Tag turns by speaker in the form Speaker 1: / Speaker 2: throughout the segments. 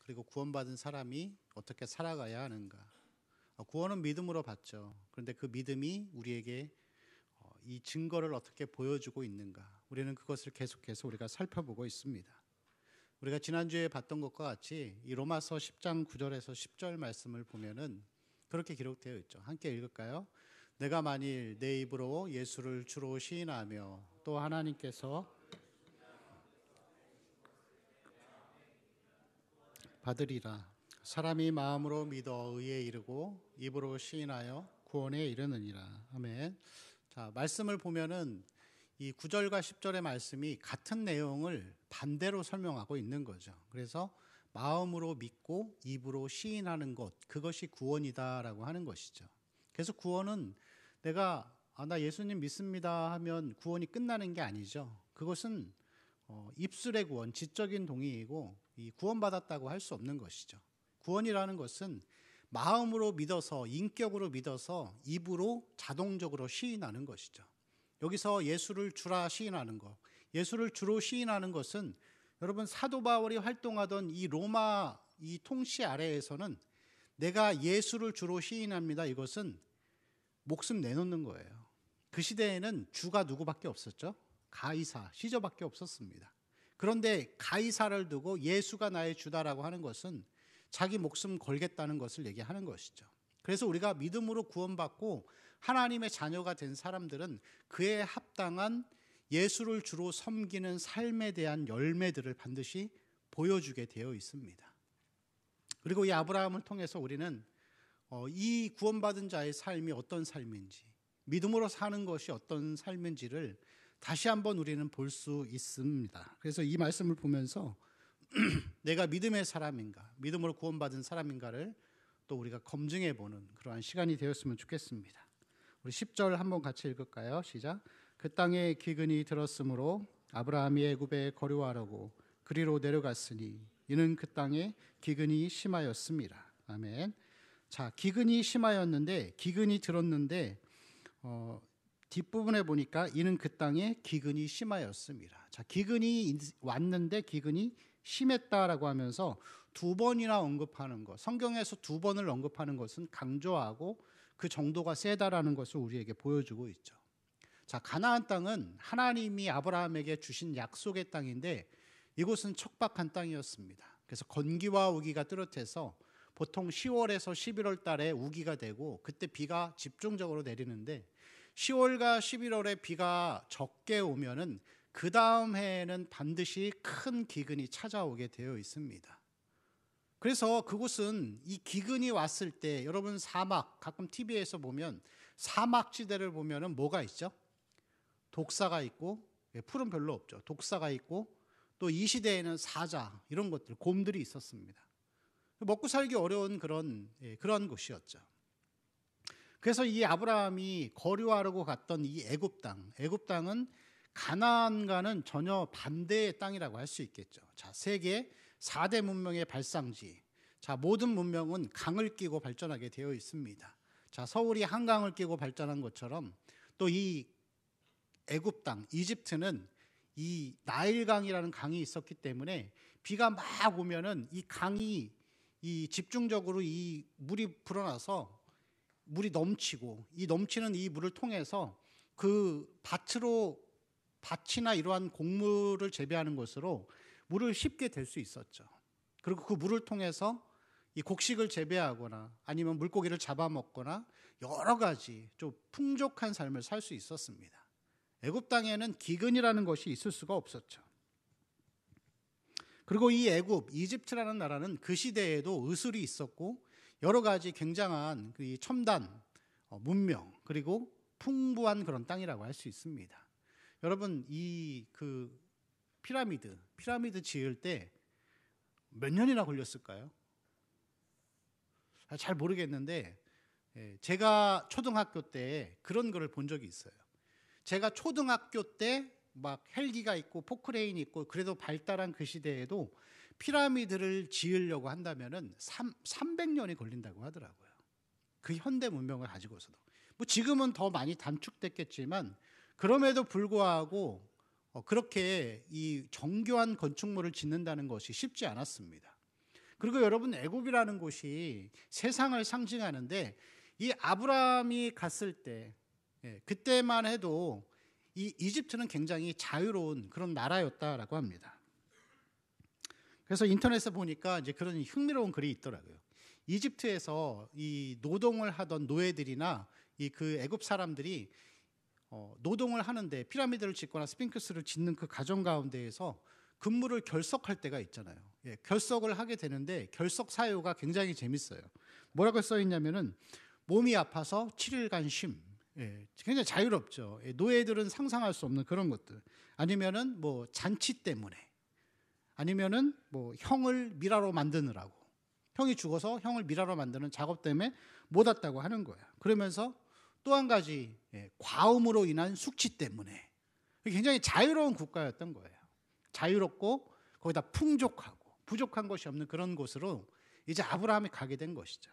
Speaker 1: 그리고 구원받은 사람이 어떻게 살아가야 하는가. 구원은 믿음으로 받죠. 그런데 그 믿음이 우리에게 이 증거를 어떻게 보여주고 있는가. 우리는 그것을 계속해서 우리가 살펴보고 있습니다. 우리가 지난주에 봤던 것과 같이 이 로마서 10장 9절에서 10절 말씀을 보면은 그렇게 기록되어 있죠. 함께 읽을까요? 내가 만일 내 입으로 예수를 주로 시인하며 또 하나님께서 받으리라. 사람이 마음으로 믿어 의에 이르고 입으로 시인하여 구원에 이르느니라. 아멘. 자, 말씀을 보면은 이 9절과 10절의 말씀이 같은 내용을 반대로 설명하고 있는 거죠. 그래서 마음으로 믿고 입으로 시인하는 것, 그것이 구원이다라고 하는 것이죠. 그래서 구원은 내가 나 예수님 믿습니다 하면 구원이 끝나는 게 아니죠. 그것은 입술의 구원, 지적인 동의이고 이 구원받았다고 할 수 없는 것이죠. 구원이라는 것은 마음으로 믿어서, 인격으로 믿어서 입으로 자동적으로 시인하는 것이죠. 여기서 예수를 주라 시인하는 것, 예수를 주로 시인하는 것은 여러분 사도 바울이 활동하던 이 로마 이 통치 아래에서는 내가 예수를 주로 시인합니다. 이것은 목숨 내놓는 거예요. 그 시대에는 주가 누구밖에 없었죠? 가이사, 시저밖에 없었습니다. 그런데 가이사를 두고 예수가 나의 주다라고 하는 것은 자기 목숨 걸겠다는 것을 얘기하는 것이죠. 그래서 우리가 믿음으로 구원받고 하나님의 자녀가 된 사람들은 그에 합당한 예수를 주로 섬기는 삶에 대한 열매들을 반드시 보여주게 되어 있습니다. 그리고 이 아브라함을 통해서 우리는 이 구원받은 자의 삶이 어떤 삶인지, 믿음으로 사는 것이 어떤 삶인지를 다시 한번 우리는 볼 수 있습니다. 그래서 이 말씀을 보면서 내가 믿음의 사람인가, 믿음으로 구원받은 사람인가를 또 우리가 검증해 보는 그러한 시간이 되었으면 좋겠습니다. 우리 10절 한번 같이 읽을까요? 시작. 그 땅에 기근이 들었으므로 아브라함이 애굽에 거류하려고 그리로 내려갔으니 이는 그 땅에 기근이 심하였습니다. 아멘. 자, 기근이 심하였는데, 기근이 들었는데 뒷부분에 보니까 이는 그 땅에 기근이 심하였습니다. 자, 기근이 왔는데 기근이 심했다라고 하면서 두 번이나 언급하는 것, 성경에서 두 번을 언급하는 것은 강조하고 그 정도가 세다라는 것을 우리에게 보여주고 있죠. 자, 가나안 땅은 하나님이 아브라함에게 주신 약속의 땅인데 이곳은 척박한 땅이었습니다. 그래서 건기와 우기가 뚜렷해서 보통 10월에서 11월 달에 우기가 되고 그때 비가 집중적으로 내리는데 10월과 11월에 비가 적게 오면은 그 다음 해에는 반드시 큰 기근이 찾아오게 되어 있습니다. 그래서 그곳은 이 기근이 왔을 때 여러분 사막, 가끔 TV에서 보면 사막지대를 보면은 뭐가 있죠? 독사가 있고, 풀은 별로 없죠. 독사가 있고 또 이 시대에는 사자 이런 것들, 곰들이 있었습니다. 먹고 살기 어려운 그런 곳이었죠. 그래서 이 아브라함이 거류하려고 갔던 이 애굽 땅은 가나안과는 전혀 반대의 땅이라고 할 수 있겠죠. 자, 세계 4대 문명의 발상지. 자, 모든 문명은 강을 끼고 발전하게 되어 있습니다. 자, 서울이 한강을 끼고 발전한 것처럼 또 이 애굽 땅, 이집트는 이 나일강이라는 강이 있었기 때문에 비가 막 오면은 이 강이 이 집중적으로 이 물이 불어나서 물이 넘치고 이 넘치는 이 물을 통해서 그 밭이나 이러한 곡물을 재배하는 것으로 물을 쉽게 댈 수 있었죠. 그리고 그 물을 통해서 이 곡식을 재배하거나 아니면 물고기를 잡아먹거나 여러 가지 좀 풍족한 삶을 살 수 있었습니다. 애굽 땅에는 기근이라는 것이 있을 수가 없었죠. 그리고 이 애굽, 이집트라는 나라는 그 시대에도 의술이 있었고 여러 가지 굉장한 그 첨단 문명 그리고 풍부한 그런 땅이라고 할 수 있습니다. 여러분 이 그 피라미드 지을 때 몇 년이나 걸렸을까요? 잘 모르겠는데 제가 초등학교 때 그런 거를 본 적이 있어요. 제가 초등학교 때 막 헬기가 있고 포크레인이 있고 그래도 발달한 그 시대에도 피라미드를 지으려고 한다면은 300년이 걸린다고 하더라고요. 그 현대 문명을 가지고서도. 뭐 지금은 더 많이 단축됐겠지만 그럼에도 불구하고 그렇게 이 정교한 건축물을 짓는다는 것이 쉽지 않았습니다. 그리고 여러분, 애굽이라는 곳이 세상을 상징하는데 이 아브라함이 갔을 때 그때만 해도 이 이집트는 굉장히 자유로운 그런 나라였다라고 합니다. 그래서 인터넷에 보니까 이제 그런 흥미로운 글이 있더라고요. 이집트에서 이 노동을 하던 노예들이나 이 그 애굽 사람들이 노동을 하는데 피라미드를 짓거나 스핑크스를 짓는 그 과정 가운데에서 근무를 결석할 때가 있잖아요. 결석을 하게 되는데 결석 사유가 굉장히 재밌어요. 뭐라고 써 있냐면은 몸이 아파서 7일간 쉼. 굉장히 자유롭죠. 노예들은 상상할 수 없는 그런 것들. 아니면은 뭐 잔치 때문에, 아니면은 뭐 형을 미라로 만드느라고, 형이 죽어서 형을 미라로 만드는 작업 때문에 못 왔다고 하는 거예요. 그러면서 또 한 가지, 과음으로 인한 숙취 때문에. 굉장히 자유로운 국가였던 거예요. 자유롭고 거기다 풍족하고 부족한 것이 없는 그런 곳으로 이제 아브라함이 가게 된 것이죠.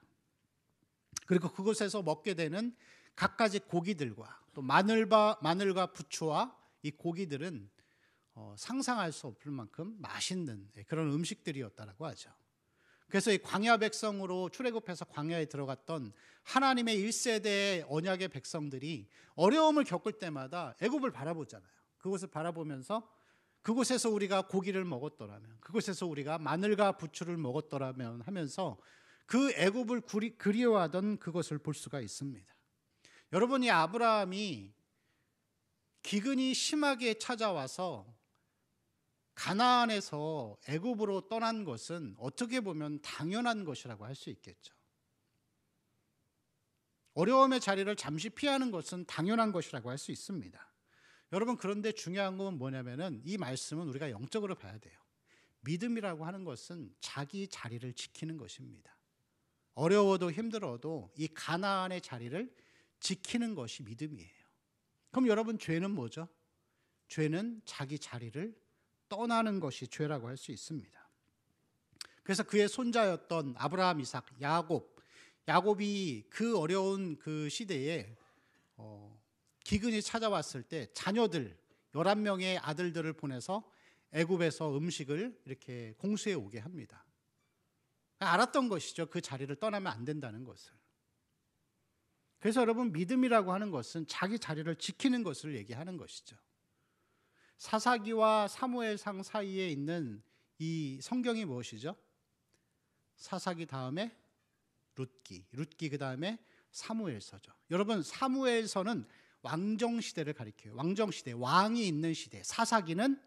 Speaker 1: 그리고 그곳에서 먹게 되는 갖가지 고기들과 또 마늘과 부추와 이 고기들은 상상할 수 없을 만큼 맛있는 그런 음식들이었다라고 하죠. 그래서 이 광야 백성으로 출애굽해서 광야에 들어갔던 하나님의 1세대의 언약의 백성들이 어려움을 겪을 때마다 애굽을 바라보잖아요. 그곳을 바라보면서 그곳에서 우리가 고기를 먹었더라면, 그곳에서 우리가 마늘과 부추를 먹었더라면 하면서 그 애굽을 그리워하던 그것을 볼 수가 있습니다. 여러분, 이 아브라함이 기근이 심하게 찾아와서 가나안에서 애굽으로 떠난 것은 어떻게 보면 당연한 것이라고 할 수 있겠죠. 어려움의 자리를 잠시 피하는 것은 당연한 것이라고 할 수 있습니다. 여러분, 그런데 중요한 건 뭐냐면은 이 말씀은 우리가 영적으로 봐야 돼요. 믿음이라고 하는 것은 자기 자리를 지키는 것입니다. 어려워도 힘들어도 이 가나안의 자리를 지키는 것이 믿음이에요. 그럼 여러분, 죄는 뭐죠? 죄는 자기 자리를 떠나는 것이 죄라고 할 수 있습니다. 그래서 그의 손자였던 아브라함, 이삭, 야곱이 그 어려운 그 시대에 기근이 찾아왔을 때 자녀들 11명의 아들들을 보내서 애굽에서 음식을 이렇게 공수해 오게 합니다. 알았던 것이죠. 그 자리를 떠나면 안 된다는 것을. 그래서 여러분, 믿음이라고 하는 것은 자기 자리를 지키는 것을 얘기하는 것이죠. 사사기와 사무엘상 사이에 있는 이 성경이 무엇이죠? 사사기 다음에 룻기 그 다음에 사무엘서죠. 여러분, 사무엘서는 왕정시대를 가리켜요. 왕정시대, 왕이 있는 시대. 사사기는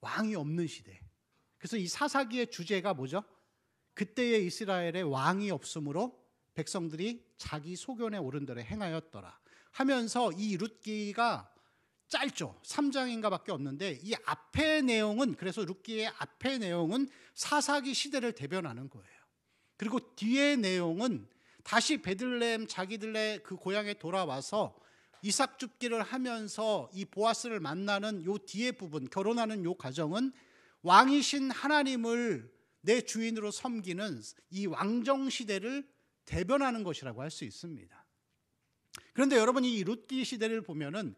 Speaker 1: 왕이 없는 시대. 그래서 이 사사기의 주제가 뭐죠? 그때의 이스라엘에 왕이 없으므로 백성들이 자기 소견에 오른 대로 행하였더라 하면서 이 룻기가 짧죠. 3장인가 밖에 없는데 이 앞의 내용은, 그래서 룻기의 앞의 내용은 사사기 시대를 대변하는 거예요. 그리고 뒤의 내용은 다시 베들레헴 자기들의 그 고향에 돌아와서 이삭 줍기를 하면서 이 보아스를 만나는 요 뒤의 부분, 결혼하는 요 과정은 왕이신 하나님을 내 주인으로 섬기는 이 왕정 시대를 대변하는 것이라고 할 수 있습니다. 그런데 여러분, 이 룻기 시대를 보면은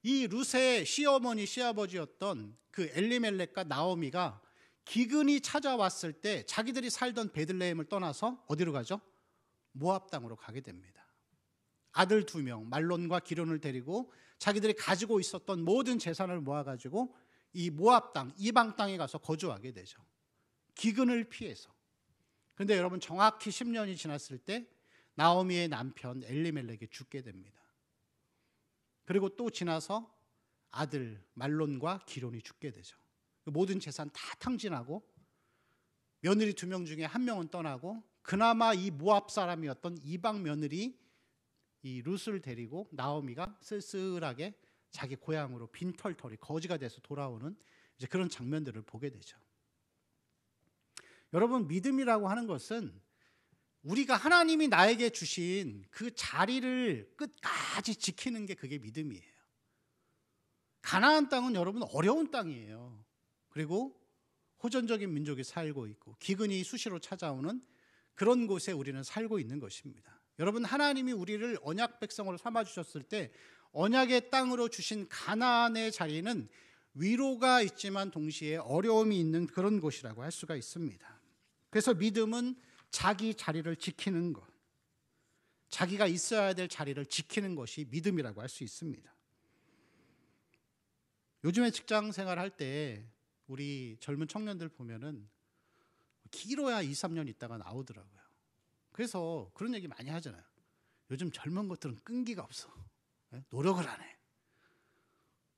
Speaker 1: 이 룻의 시아버지였던 그 엘리멜렉과 나오미가 기근이 찾아왔을 때 자기들이 살던 베들레헴을 떠나서 어디로 가죠? 모압 땅으로 가게 됩니다. 아들 2명 말론과 기론을 데리고 자기들이 가지고 있었던 모든 재산을 모아가지고 이 모압 땅, 이방 땅에 가서 거주하게 되죠. 기근을 피해서. 그런데 여러분, 정확히 10년이 지났을 때 나오미의 남편 엘리멜렉이 죽게 됩니다. 그리고 또 지나서 아들 말론과 기론이 죽게 되죠. 모든 재산 다 탕진하고 며느리 2명 중에 1명은 떠나고 그나마 이 모압 사람이었던 이방 며느리 이 룻을 데리고 나오미가 쓸쓸하게 자기 고향으로 빈털터리 거지가 돼서 돌아오는 이제 그런 장면들을 보게 되죠. 여러분, 믿음이라고 하는 것은 우리가 하나님이 나에게 주신 그 자리를 끝까지 지키는 게 그게 믿음이에요. 가나안 땅은 여러분 어려운 땅이에요. 그리고 호전적인 민족이 살고 있고 기근이 수시로 찾아오는 그런 곳에 우리는 살고 있는 것입니다. 여러분, 하나님이 우리를 언약 백성으로 삼아주셨을 때 언약의 땅으로 주신 가나안의 자리는 위로가 있지만 동시에 어려움이 있는 그런 곳이라고 할 수가 있습니다. 그래서 믿음은 자기 자리를 지키는 것, 자기가 있어야 될 자리를 지키는 것이 믿음이라고 할 수 있습니다. 요즘에 직장 생활할 때 우리 젊은 청년들 보면은 길어야 2, 3년 있다가 나오더라고요. 그래서 그런 얘기 많이 하잖아요. 요즘 젊은 것들은 끈기가 없어. 노력을 안 해.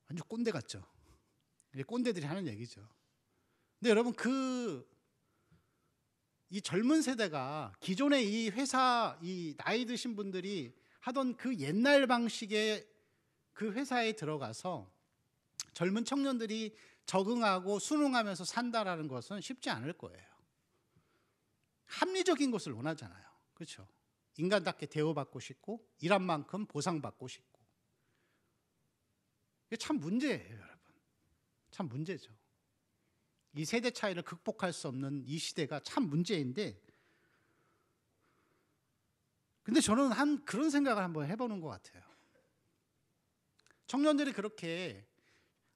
Speaker 1: 완전 꼰대 같죠. 꼰대들이 하는 얘기죠. 근데 여러분, 이 젊은 세대가 기존의 이 회사, 이 나이 드신 분들이 하던 그 옛날 방식의 그 회사에 들어가서 젊은 청년들이 적응하고 순응하면서 산다라는 것은 쉽지 않을 거예요. 합리적인 것을 원하잖아요. 그렇죠? 인간답게 대우받고 싶고 일한 만큼 보상받고 싶고. 이게 참 문제예요, 여러분. 참 문제죠. 이 세대 차이를 극복할 수 없는 이 시대가 참 문제인데, 근데 저는 그런 생각을 한번 해보는 것 같아요. 청년들이 그렇게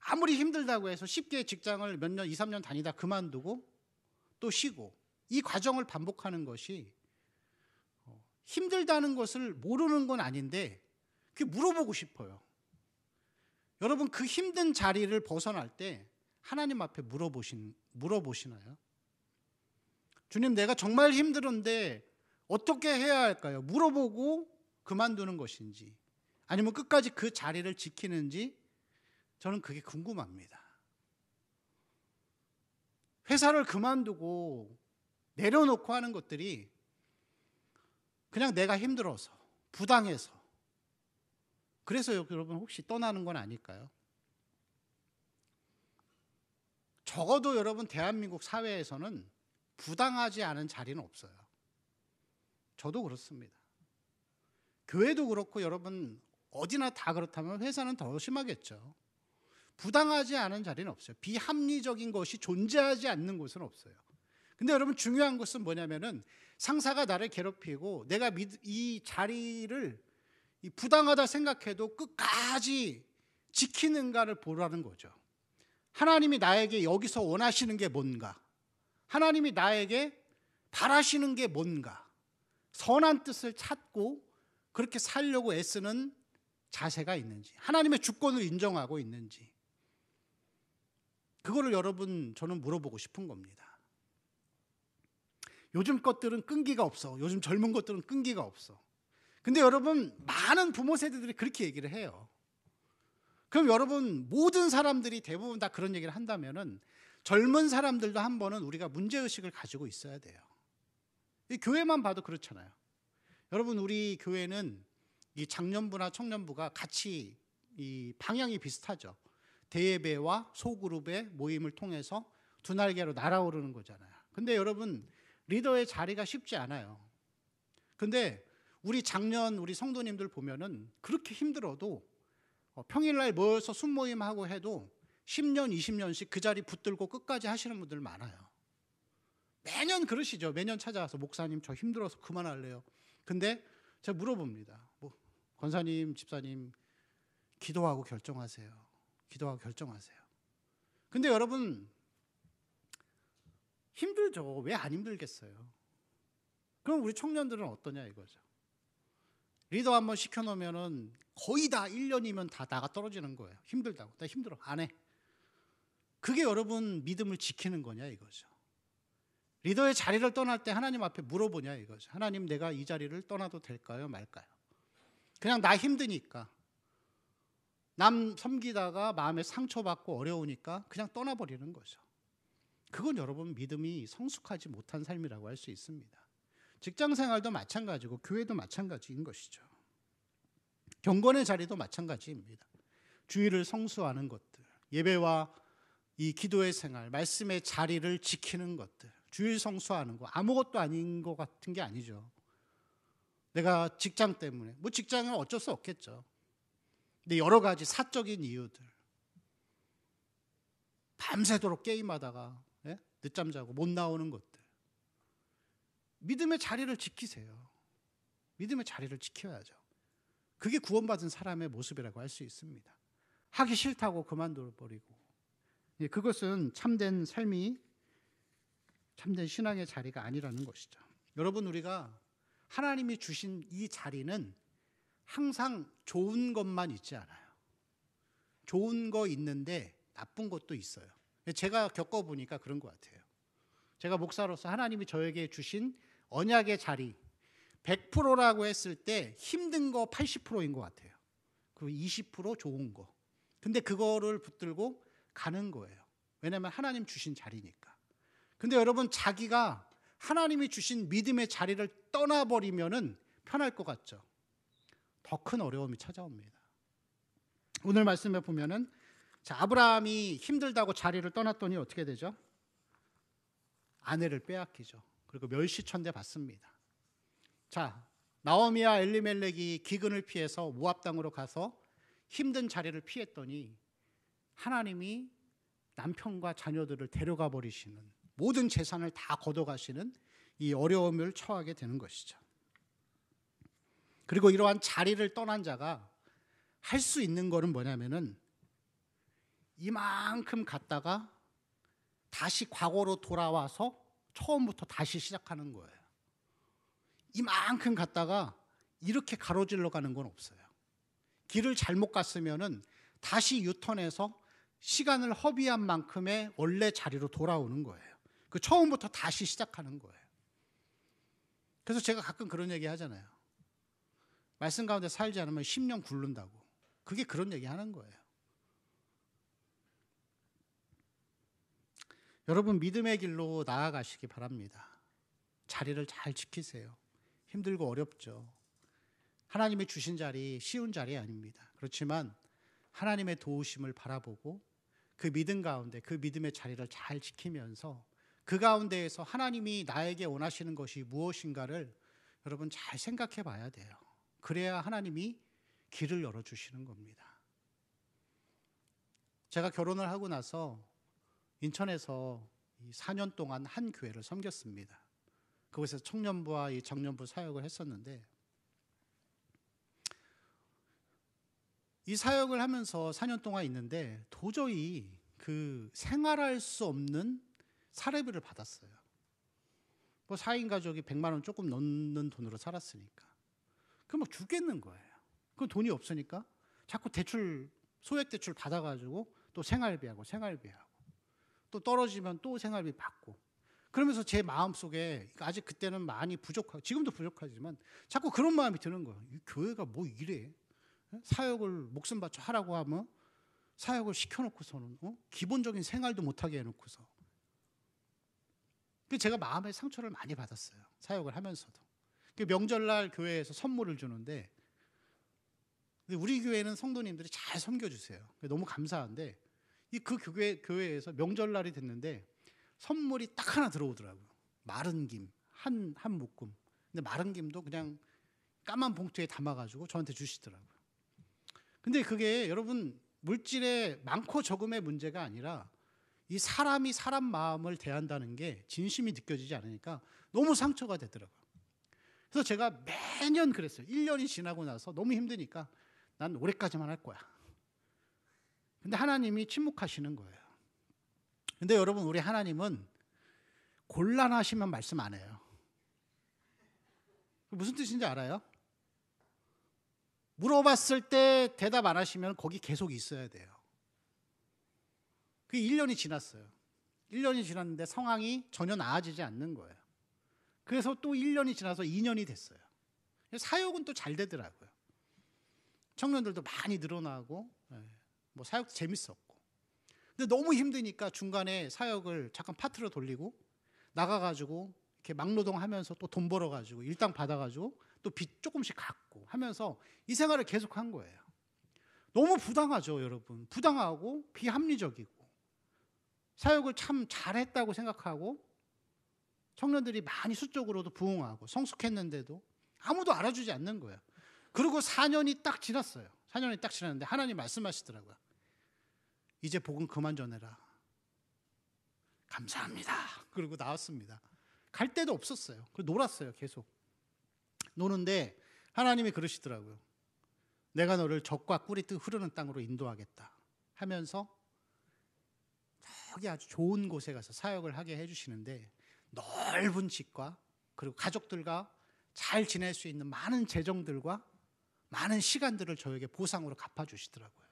Speaker 1: 아무리 힘들다고 해서 쉽게 직장을 몇 년, 2, 3년 다니다 그만두고 또 쉬고, 이 과정을 반복하는 것이 힘들다는 것을 모르는 건 아닌데 그게 물어보고 싶어요. 여러분, 그 힘든 자리를 벗어날 때 하나님 앞에 물어보시나요? 주님, 내가 정말 힘들은데 어떻게 해야 할까요? 물어보고 그만두는 것인지, 아니면 끝까지 그 자리를 지키는지, 저는 그게 궁금합니다. 회사를 그만두고 내려놓고 하는 것들이 그냥 내가 힘들어서, 부당해서, 그래서 여러분 혹시 떠나는 건 아닐까요? 적어도 여러분 대한민국 사회에서는 부당하지 않은 자리는 없어요. 저도 그렇습니다. 교회도 그렇고 여러분 어디나 다 그렇다면 회사는 더 심하겠죠. 부당하지 않은 자리는 없어요. 비합리적인 것이 존재하지 않는 곳은 없어요. 근데 여러분, 중요한 것은 뭐냐면은 상사가 나를 괴롭히고 내가 이 자리를 부당하다 생각해도 끝까지 지키는가를 보라는 거죠. 하나님이 나에게 여기서 원하시는 게 뭔가, 하나님이 나에게 바라시는 게 뭔가, 선한 뜻을 찾고 그렇게 살려고 애쓰는 자세가 있는지, 하나님의 주권을 인정하고 있는지, 그거를 여러분, 저는 물어보고 싶은 겁니다. 요즘 것들은 끈기가 없어. 요즘 젊은 것들은 끈기가 없어. 근데 여러분, 많은 부모 세대들이 그렇게 얘기를 해요. 그럼 여러분, 모든 사람들이 대부분 다 그런 얘기를 한다면은 젊은 사람들도 한 번은 우리가 문제의식을 가지고 있어야 돼요. 이 교회만 봐도 그렇잖아요. 여러분, 우리 교회는 이 장년부나 청년부가 같이 이 방향이 비슷하죠. 대예배와 소그룹의 모임을 통해서 두 날개로 날아오르는 거잖아요. 근데 여러분, 리더의 자리가 쉽지 않아요. 근데 우리 장년, 우리 성도님들 보면은 그렇게 힘들어도 평일날 모여서 순모임하고 해도 10년, 20년씩 그 자리 붙들고 끝까지 하시는 분들 많아요. 매년 그러시죠. 매년 찾아와서 목사님 저 힘들어서 그만할래요. 근데 제가 물어봅니다. 권사님, 집사님, 기도하고 결정하세요. 기도하고 결정하세요. 근데 여러분, 힘들죠. 왜 안 힘들겠어요? 그럼 우리 청년들은 어떠냐 이거죠. 리더 한번 시켜놓으면은 거의 다 1년이면 다 나가 떨어지는 거예요. 힘들다고. 나 힘들어. 안 해. 그게 여러분 믿음을 지키는 거냐 이거죠. 리더의 자리를 떠날 때 하나님 앞에 물어보냐 이거죠. 하나님, 내가 이 자리를 떠나도 될까요, 말까요? 그냥 나 힘드니까, 남 섬기다가 마음에 상처받고 어려우니까 그냥 떠나버리는 거죠. 그건 여러분 믿음이 성숙하지 못한 삶이라고 할 수 있습니다. 직장 생활도 마찬가지고 교회도 마찬가지인 것이죠. 경건의 자리도 마찬가지입니다. 주의를 성수하는 것들, 예배와 이 기도의 생활, 말씀의 자리를 지키는 것들, 주일 성수하는 거 아무것도 아닌 것 같은 게 아니죠. 내가 직장 때문에, 직장은 어쩔 수 없겠죠. 근데 여러 가지 사적인 이유들, 밤새도록 게임하다가 늦잠 자고 못 나오는 것들, 믿음의 자리를 지키세요. 믿음의 자리를 지켜야죠. 그게 구원받은 사람의 모습이라고 할 수 있습니다. 하기 싫다고 그만둬버리고, 그것은 참된 삶이 참된 신앙의 자리가 아니라는 것이죠. 여러분, 우리가 하나님이 주신 이 자리는 항상 좋은 것만 있지 않아요. 좋은 거 있는데 나쁜 것도 있어요. 제가 겪어보니까 그런 것 같아요. 제가 목사로서 하나님이 저에게 주신 언약의 자리 100%라고 했을 때 힘든 거 80%인 것 같아요. 그리고 20% 좋은 거. 근데 그거를 붙들고 가는 거예요. 왜냐하면 하나님 주신 자리니까. 근데 여러분, 자기가 하나님이 주신 믿음의 자리를 떠나버리면은 편할 것 같죠. 더 큰 어려움이 찾아옵니다. 오늘 말씀에 보면은 아브라함이 힘들다고 자리를 떠났더니 어떻게 되죠? 아내를 빼앗기죠. 그리고 멸시천대 받습니다. 자, 나오미와 엘리멜렉이 기근을 피해서 모압 땅으로 가서 힘든 자리를 피했더니 하나님이 남편과 자녀들을 데려가 버리시는, 모든 재산을 다 걷어가시는 이 어려움을 처하게 되는 것이죠. 그리고 이러한 자리를 떠난 자가 할 수 있는 거는 뭐냐면은 이만큼 갔다가 다시 과거로 돌아와서 처음부터 다시 시작하는 거예요. 이만큼 갔다가 이렇게 가로질러 가는 건 없어요. 길을 잘못 갔으면은 다시 유턴해서 시간을 허비한 만큼의 원래 자리로 돌아오는 거예요. 그 처음부터 다시 시작하는 거예요. 그래서 제가 가끔 그런 얘기 하잖아요. 말씀 가운데 살지 않으면 10년 굶는다고. 그게 그런 얘기 하는 거예요. 여러분, 믿음의 길로 나아가시기 바랍니다. 자리를 잘 지키세요. 힘들고 어렵죠. 하나님이 주신 자리 쉬운 자리 아닙니다. 그렇지만 하나님의 도우심을 바라보고 그 믿음 가운데 그 믿음의 자리를 잘 지키면서 그 가운데에서 하나님이 나에게 원하시는 것이 무엇인가를 여러분 잘 생각해 봐야 돼요. 그래야 하나님이 길을 열어주시는 겁니다. 제가 결혼을 하고 나서 인천에서 4년 동안 한 교회를 섬겼습니다. 그곳에서 청년부와 이 청년부 사역을 했었는데, 이 사역을 하면서 4년 동안 있는데 도저히 그 생활할 수 없는 사례비를 받았어요. 뭐 4인 가족이 100만 원 조금 넘는 돈으로 살았으니까. 그럼 막 죽겠는 거예요. 그 돈이 없으니까 자꾸 대출, 소액 대출 받아가지고 또 생활비하고 또 떨어지면 또 생활비 받고, 그러면서 제 마음속에 아직 그때는 많이 부족하고 지금도 부족하지만 자꾸 그런 마음이 드는 거예요. 이 교회가 뭐 이래? 사역을 목숨 바쳐 하라고 하면 사역을 시켜놓고서는 기본적인 생활도 못하게 해놓고서. 제가 마음의 상처를 많이 받았어요. 사역을 하면서도. 명절날 교회에서 선물을 주는데 우리 교회는 성도님들이 잘 섬겨주세요. 너무 감사한데 그 교회에서 명절날이 됐는데 선물이 딱 하나 들어오더라고요. 마른 김, 한 묶음. 근데 마른 김도 그냥 까만 봉투에 담아가지고 저한테 주시더라고요. 근데 그게 여러분 물질의 많고 적음의 문제가 아니라 이 사람이 사람 마음을 대한다는 게 진심이 느껴지지 않으니까 너무 상처가 되더라고요. 그래서 제가 매년 그랬어요. 1년이 지나고 나서 너무 힘드니까 난 올해까지만 할 거야. 근데 하나님이 침묵하시는 거예요. 근데 여러분, 우리 하나님은 곤란하시면 말씀 안 해요. 무슨 뜻인지 알아요? 물어봤을 때 대답 안 하시면 거기 계속 있어야 돼요. 그게 1년이 지났어요. 1년이 지났는데 상황이 전혀 나아지지 않는 거예요. 그래서 또 1년이 지나서 2년이 됐어요. 사역은 또 잘 되더라고요. 청년들도 많이 늘어나고 뭐 사역도 재밌었고. 근데 너무 힘드니까 중간에 사역을 잠깐 파트로 돌리고 나가가지고 이렇게 막노동하면서 또 돈 벌어가지고 일당 받아가지고 또 빚 조금씩 갚고 하면서 이 생활을 계속한 거예요. 너무 부당하죠, 여러분. 부당하고 비합리적이고 사역을 참 잘했다고 생각하고 청년들이 많이 수적으로도 부흥하고 성숙했는데도 아무도 알아주지 않는 거예요. 그리고 4년이 딱 지났어요. 4년이 딱 지났는데 하나님 말씀하시더라고요. 이제 복음 그만 전해라. 감사합니다. 그리고 나왔습니다. 갈 데도 없었어요. 그리고 놀았어요, 계속. 노는데 하나님이 그러시더라고요. 내가 너를 젖과 꿀이 흐르는 땅으로 인도하겠다 하면서 저기 아주 좋은 곳에 가서 사역을 하게 해주시는데 넓은 집과 그리고 가족들과 잘 지낼 수 있는 많은 재정들과 많은 시간들을 저에게 보상으로 갚아주시더라고요.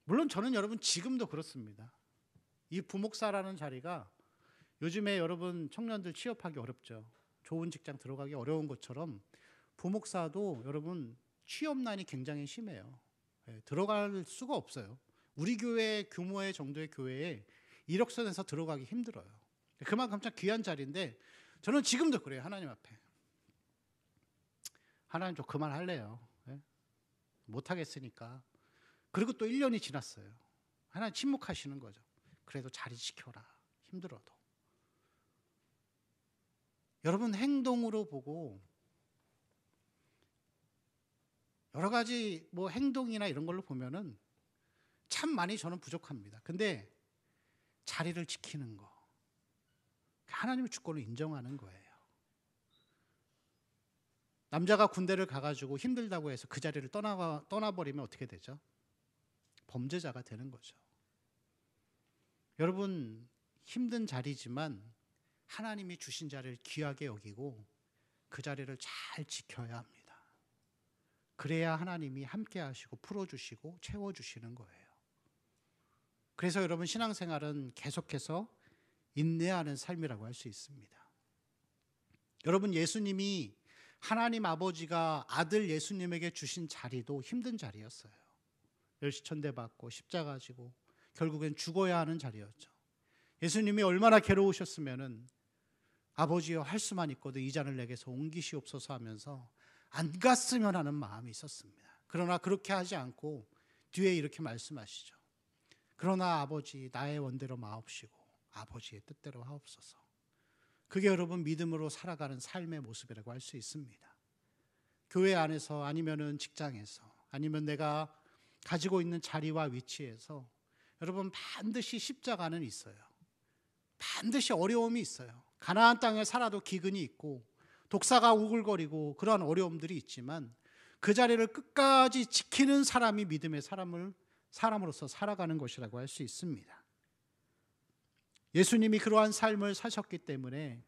Speaker 1: 물론 저는 여러분 지금도 그렇습니다. 이 부목사라는 자리가 요즘에 여러분 청년들 취업하기 어렵죠. 좋은 직장 들어가기 어려운 것처럼 부목사도 여러분 취업난이 굉장히 심해요. 들어갈 수가 없어요. 우리 교회 규모의 정도의 교회에 이력서에서 들어가기 힘들어요. 그만큼 참 귀한 자리인데 저는 지금도 그래요. 하나님 앞에. 하나님 좀 그만할래요. 못하겠으니까. 그리고 또 1년이 지났어요. 하나님 침묵하시는 거죠. 그래도 자리 지켜라. 힘들어도. 여러분 행동으로 보고 여러 가지 뭐 행동이나 이런 걸로 보면은 참 많이 저는 부족합니다. 근데 자리를 지키는 거, 하나님의 주권을 인정하는 거예요. 남자가 군대를 가가지고 힘들다고 해서 그 자리를 떠나버리면 어떻게 되죠? 범죄자가 되는 거죠. 여러분 힘든 자리지만 하나님이 주신 자리를 귀하게 여기고 그 자리를 잘 지켜야 합니다. 그래야 하나님이 함께 하시고 풀어주시고 채워주시는 거예요. 그래서 여러분 신앙생활은 계속해서 인내하는 삶이라고 할 수 있습니다. 여러분 예수님이 하나님 아버지가 아들 예수님에게 주신 자리도 힘든 자리였어요. 멸시천대받고 십자가 지고 결국엔 죽어야 하는 자리였죠. 예수님이 얼마나 괴로우셨으면은 아버지여 할 수만 있거든 이 잔을 내게서 옮기시옵소서 하면서 안 갔으면 하는 마음이 있었습니다. 그러나 그렇게 하지 않고 뒤에 이렇게 말씀하시죠. 그러나 아버지 나의 원대로 마옵시고 아버지의 뜻대로 하옵소서. 그게 여러분 믿음으로 살아가는 삶의 모습이라고 할 수 있습니다. 교회 안에서 아니면은 직장에서 아니면 내가 가지고 있는 자리와 위치에서 여러분 반드시 십자가는 있어요. 반드시 어려움이 있어요. 가나안 땅에 살아도 기근이 있고 독사가 우글거리고 그러한 어려움들이 있지만 그 자리를 끝까지 지키는 사람이 믿음의 사람으로서 살아가는 것이라고 할 수 있습니다. 예수님이 그러한 삶을 사셨기 때문에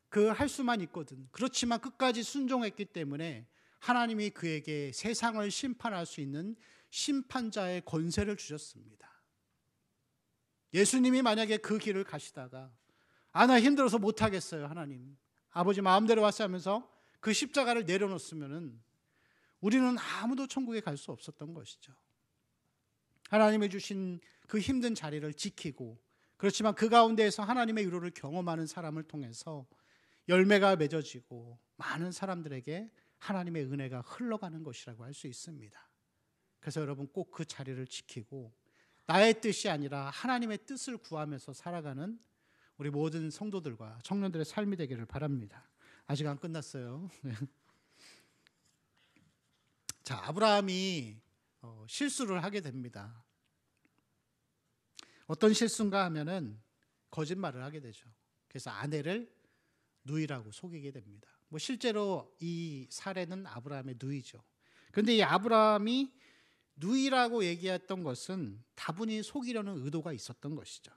Speaker 1: 그 할 수만 있거든. 그렇지만 끝까지 순종했기 때문에 하나님이 그에게 세상을 심판할 수 있는 심판자의 권세를 주셨습니다. 예수님이 만약에 그 길을 가시다가 나 힘들어서 못하겠어요 하나님 아버지 마음대로 왔어 하면서 그 십자가를 내려놓았으면 우리는 아무도 천국에 갈 수 없었던 것이죠. 하나님이 주신 그 힘든 자리를 지키고 그렇지만 그 가운데에서 하나님의 위로를 경험하는 사람을 통해서 열매가 맺어지고 많은 사람들에게 하나님의 은혜가 흘러가는 것이라고 할 수 있습니다. 그래서 여러분 꼭 그 자리를 지키고 나의 뜻이 아니라 하나님의 뜻을 구하면서 살아가는 우리 모든 성도들과 청년들의 삶이 되기를 바랍니다. 아직 안 끝났어요. 자, 아브라함이 실수를 하게 됩니다. 어떤 실수인가 하면은 거짓말을 하게 되죠. 그래서 아내를 누이라고 속이게 됩니다. 뭐 실제로 이 사례는 아브라함의 누이죠. 그런데 이 아브라함이 누이라고 얘기했던 것은 다분히 속이려는 의도가 있었던 것이죠.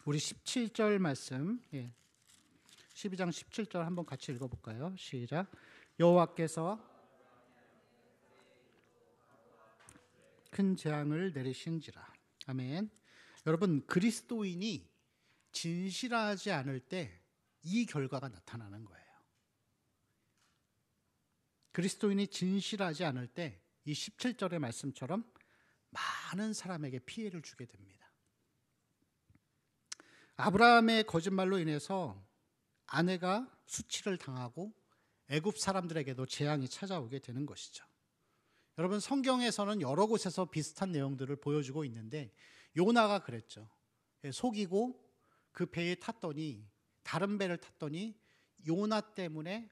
Speaker 1: 우리 17절 말씀 12장 17절 한번 같이 읽어볼까요? 시작. 여호와께서 큰 재앙을 내리신지라. 아멘. 여러분 그리스도인이 진실하지 않을 때 이 결과가 나타나는 거예요. 그리스도인이 진실하지 않을 때 이 17절의 말씀처럼 많은 사람에게 피해를 주게 됩니다. 아브라함의 거짓말로 인해서 아내가 수치를 당하고 애굽 사람들에게도 재앙이 찾아오게 되는 것이죠. 여러분 성경에서는 여러 곳에서 비슷한 내용들을 보여주고 있는데 요나가 그랬죠. 속이고 그 배에 탔더니 다른 배를 탔더니 요나 때문에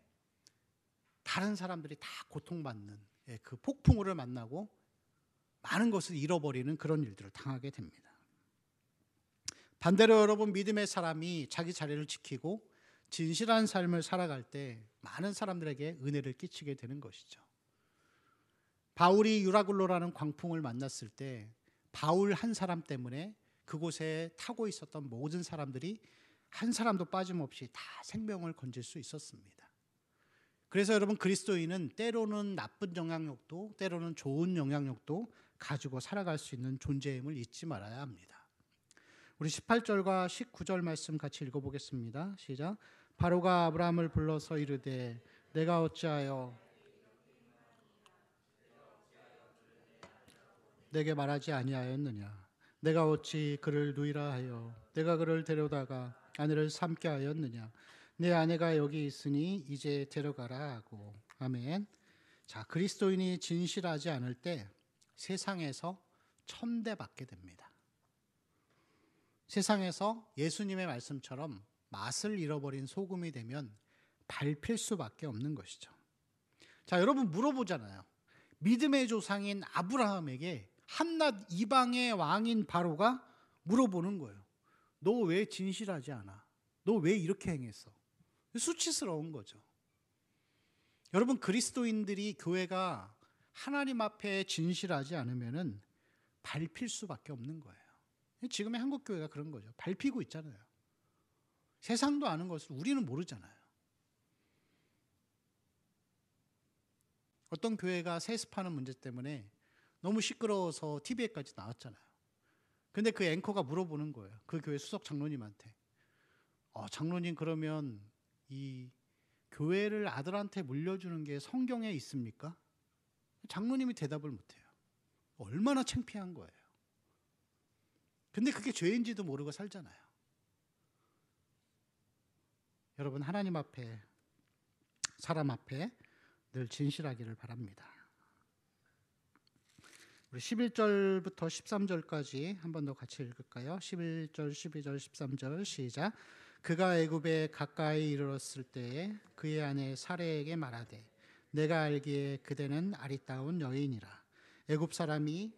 Speaker 1: 다른 사람들이 다 고통받는 그 폭풍우를 만나고 많은 것을 잃어버리는 그런 일들을 당하게 됩니다. 반대로 여러분 믿음의 사람이 자기 자리를 지키고 진실한 삶을 살아갈 때 많은 사람들에게 은혜를 끼치게 되는 것이죠. 바울이 유라굴로라는 광풍을 만났을 때 바울 한 사람 때문에 그곳에 타고 있었던 모든 사람들이 한 사람도 빠짐없이 다 생명을 건질 수 있었습니다. 그래서 여러분, 그리스도인은 때로는 나쁜 영향력도 때로는 좋은 영향력도 가지고 살아갈 수 있는 존재임을 잊지 말아야 합니다. 우리 18절과 19절 말씀 같이 읽어보겠습니다. 시작. 바로가 아브라함을 불러서 이르되 내가 어찌하여 내게 말하지 아니하였느냐? 내가 어찌 그를 누이라 하여 내가 그를 데려다가 아내를 삼게 하였느냐? 내 아내가 여기 있으니 이제 데려가라 하고. 아멘. 자, 그리스도인이 진실하지 않을 때 세상에서 천대받게 됩니다. 세상에서 예수님의 말씀처럼 맛을 잃어버린 소금이 되면 밟힐 수밖에 없는 것이죠. 자, 여러분 물어보잖아요. 믿음의 조상인 아브라함에게 한낱 이방의 왕인 바로가 물어보는 거예요. 너 왜 진실하지 않아? 너 왜 이렇게 행했어? 수치스러운 거죠. 여러분, 그리스도인들이, 교회가 하나님 앞에 진실하지 않으면은 밟힐 수밖에 없는 거예요. 지금의 한국 교회가 그런 거죠. 밟히고 있잖아요. 세상도 아는 것을 우리는 모르잖아요. 어떤 교회가 세습하는 문제 때문에 너무 시끄러워서 TV에까지 나왔잖아요. 근데 그 앵커가 물어보는 거예요. 그 교회 수석 장로님한테. 장로님, 그러면 이 교회를 아들한테 물려주는 게 성경에 있습니까? 장로님이 대답을 못해요. 얼마나 창피한 거예요. 근데 그게 죄인지도 모르고 살잖아요. 여러분, 하나님 앞에, 사람 앞에 늘 진실하기를 바랍니다. 우리 11절부터 13절까지 한 번 더 같이 읽을까요? 11절, 12절, 13절 시작. 그가 애굽에 가까이 이르렀을 때에 그의 아내 사레에게 말하되 내가 알기에 그대는 아리따운 여인이라. 애굽 사람이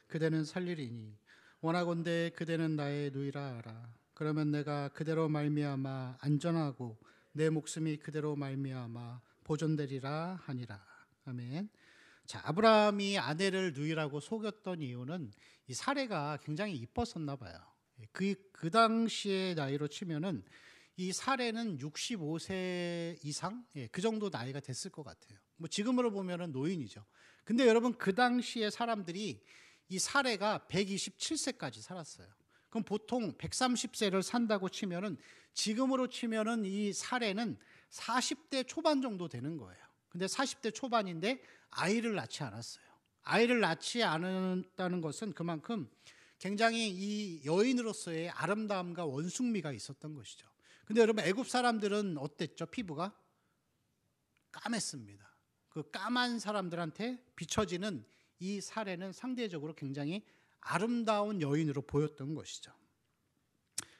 Speaker 1: 그대는 살리리니 원하건대 그대는 나의 누이라 하라. 그러면 내가 그대로 말미암아 안전하고 내 목숨이 그대로 말미암아 보존되리라 하니라. 아멘. 자, 아브라함이 아내를 누이라고 속였던 이유는 이 사레가 굉장히 이뻤었나 봐요. 그 당시의 나이로 치면은 이 사레는 65세 이상, 그 정도 나이가 됐을 것 같아요. 뭐 지금으로 보면은 노인이죠. 근데 여러분, 그 당시의 사람들이 이 사레가 127세까지 살았어요. 그럼 보통 130세를 산다고 치면은, 지금으로 치면은 이 사레는 40대 초반 정도 되는 거예요. 근데 40대 초반인데 아이를 낳지 않았어요. 아이를 낳지 않았다는 것은 그만큼 굉장히 이 여인으로서의 아름다움과 원숭미가 있었던 것이죠. 근데 여러분, 애굽 사람들은 어땠죠? 피부가 까맸습니다. 그 까만 사람들한테 비춰지는 이 사례는 상대적으로 굉장히 아름다운 여인으로 보였던 것이죠.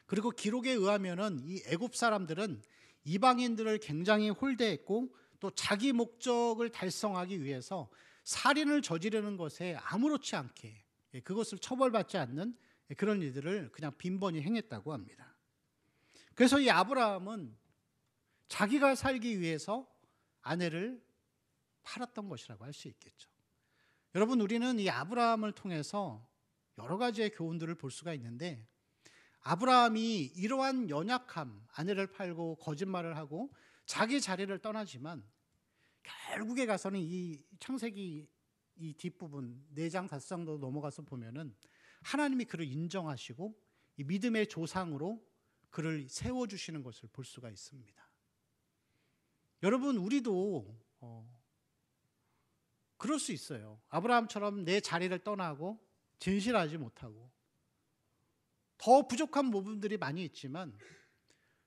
Speaker 1: 그리고 기록에 의하면은 이 애굽 사람들은 이방인들을 굉장히 홀대했고, 또 자기 목적을 달성하기 위해서 살인을 저지르는 것에 아무렇지 않게, 그것을 처벌받지 않는 그런 일들을 그냥 빈번히 행했다고 합니다. 그래서 이 아브라함은 자기가 살기 위해서 아내를 팔았던 것이라고 할 수 있겠죠. 여러분, 우리는 이 아브라함을 통해서 여러 가지의 교훈들을 볼 수가 있는데, 아브라함이 이러한 연약함, 아내를 팔고 거짓말을 하고 자기 자리를 떠나지만 결국에 가서는 이 창세기 이 뒷부분 4장 5장도 넘어가서 보면은 하나님이 그를 인정하시고 이 믿음의 조상으로 그를 세워주시는 것을 볼 수가 있습니다. 여러분, 우리도 그럴 수 있어요. 아브라함처럼 내 자리를 떠나고 진실하지 못하고 더 부족한 부분들이 많이 있지만,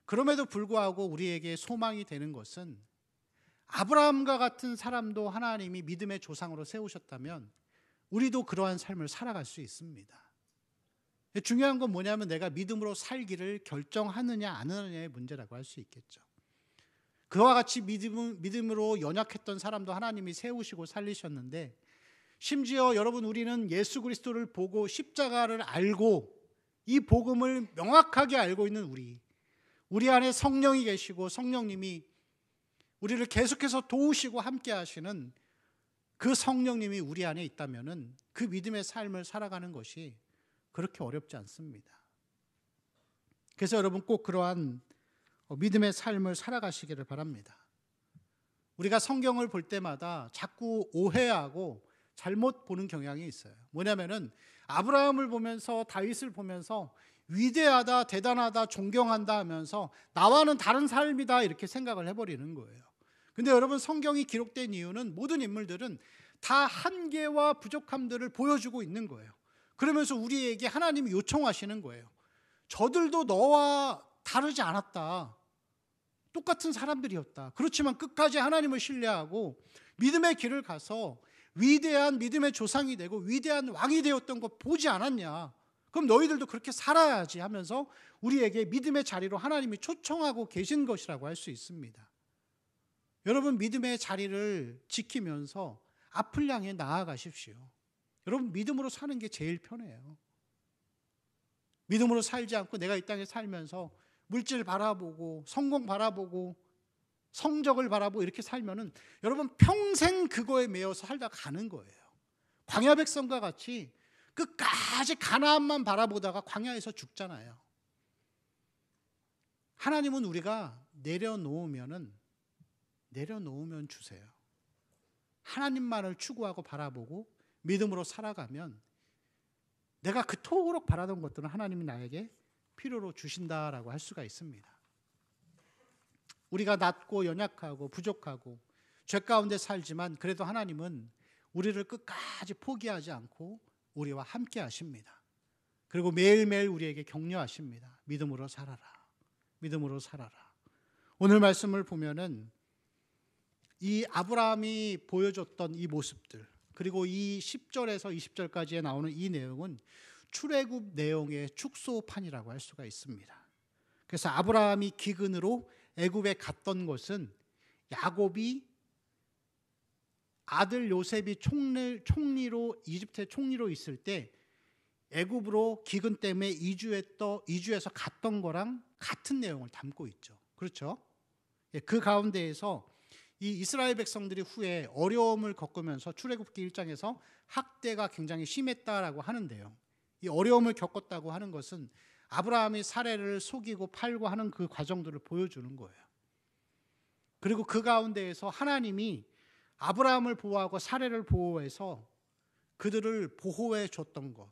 Speaker 1: 그럼에도 불구하고 우리에게 소망이 되는 것은 아브라함과 같은 사람도 하나님이 믿음의 조상으로 세우셨다면 우리도 그러한 삶을 살아갈 수 있습니다. 중요한 건 뭐냐면 내가 믿음으로 살기를 결정하느냐 안 하느냐의 문제라고 할 수 있겠죠. 그와 같이 믿음으로 연약했던 사람도 하나님이 세우시고 살리셨는데, 심지어 여러분, 우리는 예수 그리스도를 보고 십자가를 알고 이 복음을 명확하게 알고 있는 우리 안에 성령이 계시고 성령님이 우리를 계속해서 도우시고 함께 하시는 그 성령님이 우리 안에 있다면은 그 믿음의 삶을 살아가는 것이 그렇게 어렵지 않습니다. 그래서 여러분 꼭 그러한 믿음의 삶을 살아가시기를 바랍니다. 우리가 성경을 볼 때마다 자꾸 오해하고 잘못 보는 경향이 있어요. 뭐냐면은 아브라함을 보면서 다윗을 보면서 위대하다, 대단하다, 존경한다 하면서 나와는 다른 삶이다 이렇게 생각을 해버리는 거예요. 근데 여러분 성경이 기록된 이유는 모든 인물들은 다 한계와 부족함들을 보여주고 있는 거예요. 그러면서 우리에게 하나님이 요청하시는 거예요. 저들도 너와 다르지 않았다. 똑같은 사람들이었다. 그렇지만 끝까지 하나님을 신뢰하고 믿음의 길을 가서 위대한 믿음의 조상이 되고 위대한 왕이 되었던 거 보지 않았냐? 그럼 너희들도 그렇게 살아야지 하면서 우리에게 믿음의 자리로 하나님이 초청하고 계신 것이라고 할 수 있습니다. 여러분 믿음의 자리를 지키면서 앞을 향해 나아가십시오. 여러분 믿음으로 사는 게 제일 편해요. 믿음으로 살지 않고 내가 이 땅에 살면서 물질 바라보고 성공 바라보고 성적을 바라보고 이렇게 살면은 여러분 평생 그거에 매여서 살다 가는 거예요. 광야 백성과 같이 끝까지 가나안만 바라보다가 광야에서 죽잖아요. 하나님은 우리가 내려놓으면 주세요. 하나님만을 추구하고 바라보고 믿음으로 살아가면 내가 그토록 바라던 것들은 하나님이 나에게 필요로 주신다라고 할 수가 있습니다. 우리가 낮고 연약하고 부족하고 죄 가운데 살지만 그래도 하나님은 우리를 끝까지 포기하지 않고 우리와 함께 하십니다. 그리고 매일매일 우리에게 격려하십니다. 믿음으로 살아라. 믿음으로 살아라. 오늘 말씀을 보면은 이 아브라함이 보여줬던 이 모습들, 그리고 이 10절에서 20절까지에 나오는 이 내용은 출애굽 내용의 축소판이라고 할 수가 있습니다. 그래서 아브라함이 기근으로 애굽에 갔던 것은 야곱이 아들 요셉이 총리로 이집트의 총리로 있을 때 애굽으로 기근 때문에 이주해서 갔던 거랑 같은 내용을 담고 있죠. 그렇죠? 그 가운데에서 이 이스라엘 백성들이 후에 어려움을 겪으면서 출애굽기 1장에서 학대가 굉장히 심했다라고 하는데요. 이 어려움을 겪었다고 하는 것은 아브라함이 사례를 속이고 팔고 하는 그 과정들을 보여주는 거예요. 그리고 그 가운데에서 하나님이 아브라함을 보호하고 사례를 보호해서 그들을 보호해 줬던 것,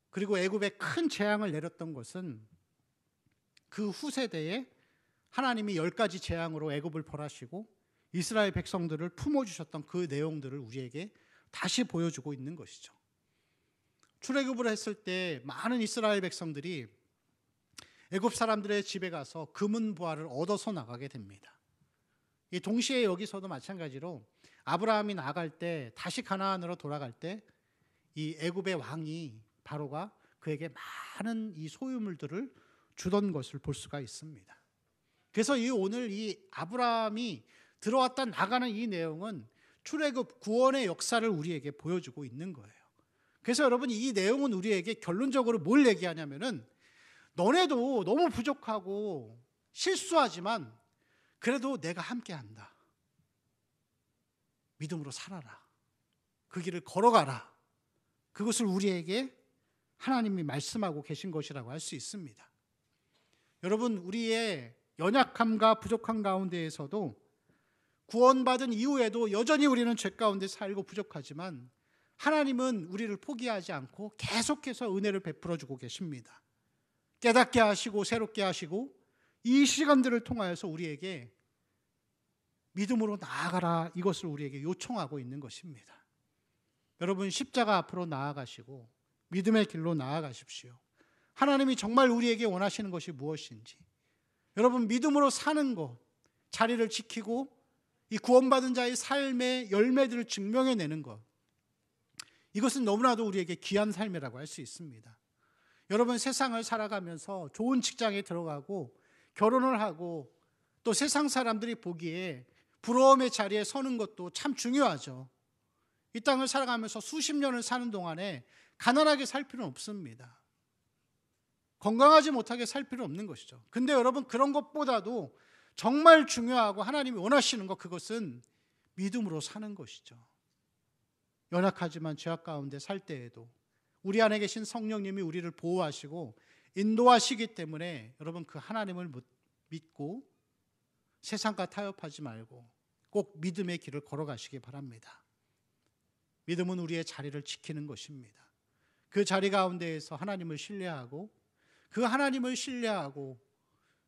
Speaker 1: 그리고 애굽에 큰 재앙을 내렸던 것은 그 후세대에 하나님이 10가지 재앙으로 애굽을 벌하시고 이스라엘 백성들을 품어주셨던 그 내용들을 우리에게 다시 보여주고 있는 것이죠. 출애굽을 했을 때 많은 이스라엘 백성들이 애굽 사람들의 집에 가서 금은 보화를 얻어서 나가게 됩니다. 이 동시에 여기서도 마찬가지로 아브라함이 나갈 때 다시 가나안으로 돌아갈 때 이 애굽의 왕이 바로가 그에게 많은 이 소유물들을 주던 것을 볼 수가 있습니다. 그래서 오늘 이 아브라함이 들어왔다 나가는 이 내용은 출애굽 구원의 역사를 우리에게 보여주고 있는 거예요. 그래서 여러분 이 내용은 우리에게 결론적으로 뭘 얘기하냐면은 너네도 너무 부족하고 실수하지만 그래도 내가 함께한다. 믿음으로 살아라. 그 길을 걸어가라. 그것을 우리에게 하나님이 말씀하고 계신 것이라고 할 수 있습니다. 여러분 우리의 연약함과 부족함 가운데에서도 구원받은 이후에도 여전히 우리는 죄 가운데 살고 부족하지만 하나님은 우리를 포기하지 않고 계속해서 은혜를 베풀어 주고 계십니다. 깨닫게 하시고 새롭게 하시고 이 시간들을 통하여서 우리에게 믿음으로 나아가라 이것을 우리에게 요청하고 있는 것입니다. 여러분 십자가 앞으로 나아가시고 믿음의 길로 나아가십시오. 하나님이 정말 우리에게 원하시는 것이 무엇인지 여러분 믿음으로 사는 것, 자리를 지키고 이 구원받은 자의 삶의 열매들을 증명해내는 것, 이것은 너무나도 우리에게 귀한 삶이라고 할 수 있습니다. 여러분 세상을 살아가면서 좋은 직장에 들어가고 결혼을 하고 또 세상 사람들이 보기에 부러움의 자리에 서는 것도 참 중요하죠. 이 땅을 살아가면서 수십 년을 사는 동안에 가난하게 살 필요는 없습니다. 건강하지 못하게 살 필요는 없는 것이죠. 근데 여러분 그런 것보다도 정말 중요하고 하나님이 원하시는 것, 그것은 믿음으로 사는 것이죠. 연약하지만 죄악 가운데 살 때에도 우리 안에 계신 성령님이 우리를 보호하시고 인도하시기 때문에 여러분 그 하나님을 믿고 세상과 타협하지 말고 꼭 믿음의 길을 걸어가시기 바랍니다. 믿음은 우리의 자리를 지키는 것입니다. 그 자리 가운데에서 하나님을 신뢰하고 그 하나님을 신뢰하고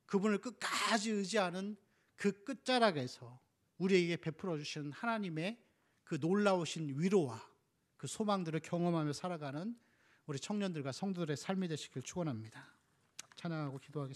Speaker 1: 그분을 끝까지 의지하는 그 끝자락에서 우리에게 베풀어 주시는 하나님의 그 놀라우신 위로와 그 소망들을 경험하며 살아가는 우리 청년들과 성도들의 삶이 되시길 축원합니다. 찬양하고 기도하겠습니다.